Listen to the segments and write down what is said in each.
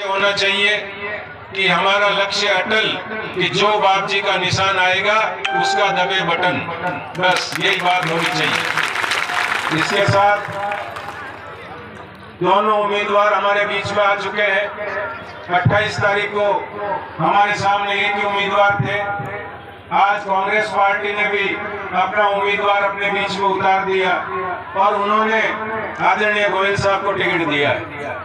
होना चाहिए कि हमारा लक्ष्य अटल कि जो बाप जी का निशान आएगा उसका दबे बटन, बस यही बात होनी चाहिए। इसके साथ दोनों उम्मीदवार हमारे बीच में आ चुके हैं। 28 तारीख को हमारे सामने एक ही उम्मीदवार थे। आज कांग्रेस पार्टी ने भी अपना उम्मीदवार अपने बीच में उतार दिया और उन्होंने आदरणीय गोयल साहब को टिकट दिया है।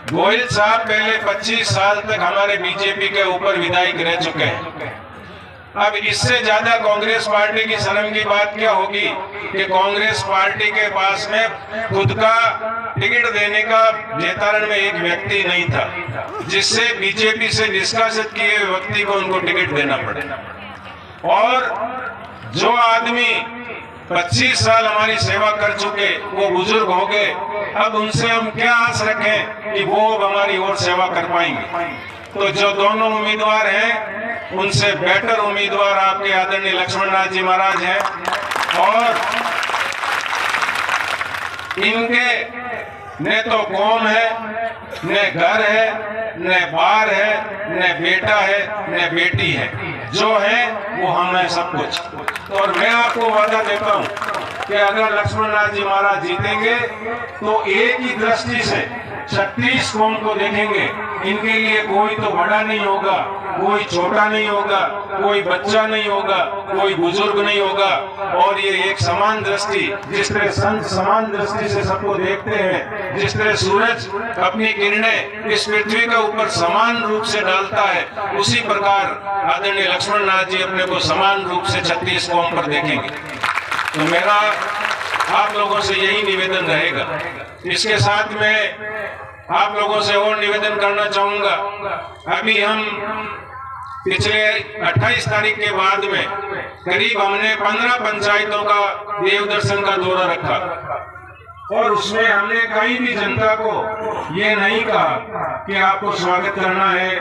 गोयल साहब पहले 25 साल तक हमारे बीजेपी के ऊपर विधायक रह चुके हैं। अब इससे ज्यादा कांग्रेस पार्टी की शर्म की बात क्या होगी कि कांग्रेस पार्टी के पास में खुद का टिकट देने का जैतारण में एक व्यक्ति नहीं था, जिससे बीजेपी से निष्कासित किए व्यक्ति को उनको टिकट देना पड़े। और जो आदमी 25 साल हमारी सेवा कर चुके, वो बुजुर्ग हो गए, अब उनसे हम क्या आस रखें कि वो हमारी और सेवा कर पाएंगे। तो जो दोनों उम्मीदवार हैं उनसे बेटर उम्मीदवार आपके आदरणीय लक्ष्मण नाथ जी महाराज हैं। और इनके न तो कौम है, न घर है, न बार है, न बेटा है, न बेटी है। जो है वो हम है सब कुछ। और मैं आपको वादा देता हूं कि अगर लक्ष्मण नाथ जी महाराज जीतेंगे तो एक ही दृष्टि से 36 कौम को देखेंगे। इनके लिए कोई तो बड़ा नहीं होगा, कोई छोटा नहीं होगा, कोई बच्चा नहीं होगा, कोई बुजुर्ग नहीं होगा। और ये एक समान दृष्टि, जिस तरह संत समान दृष्टि से सबको देखते हैं, जिस तरह सूरज अपनी किरणें इस पृथ्वी के ऊपर समान रूप से डालता है, उसी प्रकार आदरणीय लक्ष्मण नाथ जी अपने को समान रूप से 36 कौम पर देखेंगे। तो मेरा आप लोगों से यही निवेदन रहेगा। इसके साथ में आप लोगों से और निवेदन करना चाहूंगा। अभी हम पिछले 28 तारीख के बाद में करीब हमने 15 पंचायतों का देव दर्शन का दौरा रखा और उसमें हमने कहीं भी जनता को ये नहीं कहा कि आपको स्वागत करना है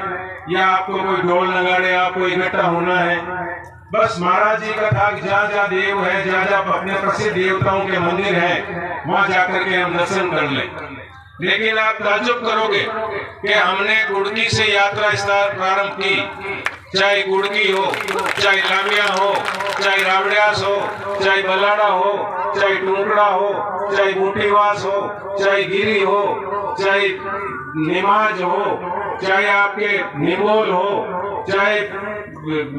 या आपको कोई ढोल नगाड़े आपको इकट्ठा होना है। बस महाराज जी का था कि जहाँ जहाँ देव है, जहाँ जहाँ अपने प्रसिद्ध देवताओं के मंदिर हैं, वहां जाकर के हम दर्शन कर लें। लेकिन आप ताज्जुब करोगे कि हमने गुड़की से यात्रा प्रारंभ की। चाहे गुड़की हो, चाहे लामिया हो, चाहे रावड़ियास हो, चाहे बलाड़ा हो, चाहे टुकड़ा हो, चाहे बूटीवास हो, चाहे गिरी हो, चाहे निमाज हो, चाहे आपके निमोल हो, चाहे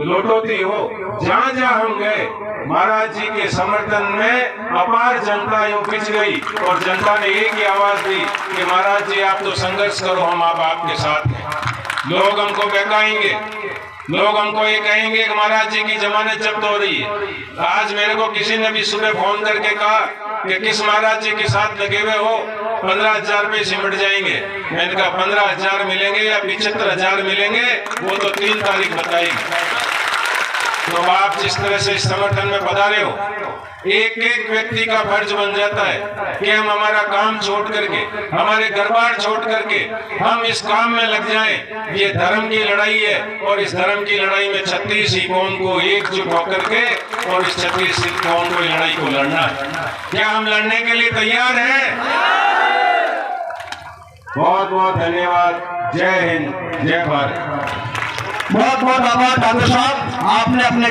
लोटोती हो, जहाँ जहाँ हम गए महाराज जी के समर्थन में अपार जनता यूं खिंच गई और जनता ने एक ही आवाज दी कि महाराज जी आप तो संघर्ष करो, हम आपके साथ हैं। लोग हमको बहकाएंगे, लोग हमको ये कहेंगे कि महाराज जी की जमानत जब्त हो रही है। आज मेरे को किसी ने भी सुबह फोन करके कहा कि किस महाराज जी के साथ लगे हुए हो, 15,000 रुपये सिमट जाएंगे। मैंने कहा 15,000 मिलेंगे या 75,000 मिलेंगे, वो तो 3 तारीख बताएंगे। तो आप जिस तरह से इस समर्थन में पधारे हो, एक एक व्यक्ति का फर्ज बन जाता है कि हम हमारा काम छोड़ करके, हमारे घरबार छोड़ करके हम इस काम में लग जाएं। ये धर्म की लड़ाई है और इस धर्म की लड़ाई में 36 ही कौम को एकजुट होकर के और इस 36 कौम को लड़ाई को लड़ना है। क्या हम लड़ने के लिए तैयार हैं? बहुत बहुत धन्यवाद। जय हिंद, जय भारत। बहुत बहुत आभार डॉक्टर साहब, आपने अपने